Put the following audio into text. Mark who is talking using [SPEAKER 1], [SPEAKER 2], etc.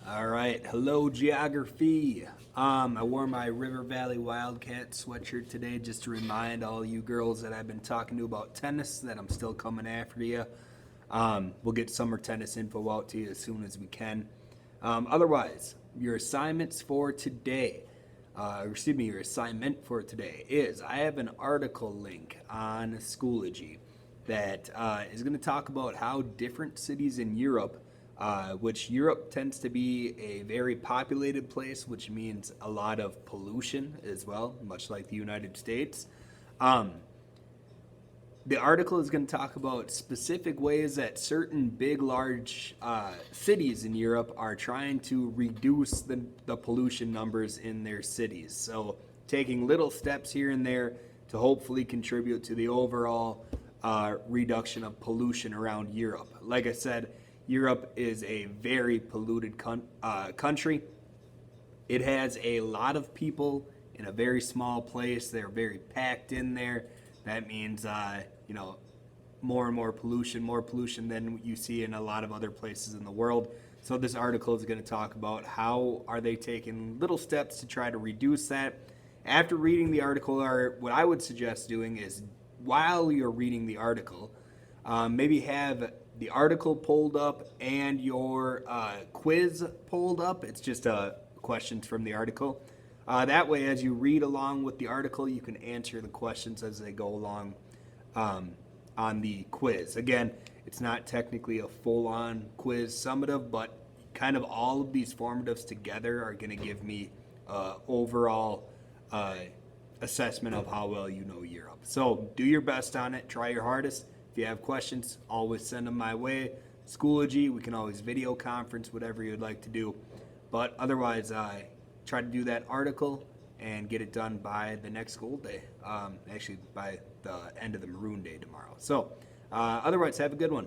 [SPEAKER 1] All right, hello geography. I wore my River Valley Wildcat sweatshirt today just to remind all you girls that I've been talking to about tennis that I'm still coming after you. We'll get summer tennis info out to you as soon as we can. Otherwise, your assignments for today, your assignment for today is I have an article link on Schoology that is going to talk about how different cities in Europe, which Europe tends to be a very populated place, which means a lot of pollution as well, much like the United States. Um, the article is going to talk about specific ways that certain big, large cities in Europe are trying to reduce the pollution numbers in their cities. So, taking little steps here and there to hopefully contribute to the overall reduction of pollution around Europe. Like I said, Europe is a very polluted country. It has a lot of people in a very small place. They're very packed in there. That means, more and more pollution than you see in a lot of other places in the world. So this article is going to talk about how are they taking little steps to try to reduce that. After reading the article, or what I would suggest doing is while you're reading the article, maybe have the article pulled up and your quiz pulled up. It's just questions from the article. That way, as you read along with the article, you can answer the questions as they go along on the quiz. Again, it's not technically a full-on quiz summative, but kind of all of these formatives together are going to give me overall assessment of how well you know Europe. So do your best on it. Try your hardest. If you have questions, always send them my way. Schoology, we can always video conference, whatever you'd like to do. But otherwise, try to do that article and get it done by the next school day. Actually, by the end of the Maroon Day tomorrow. So otherwise, have a good one.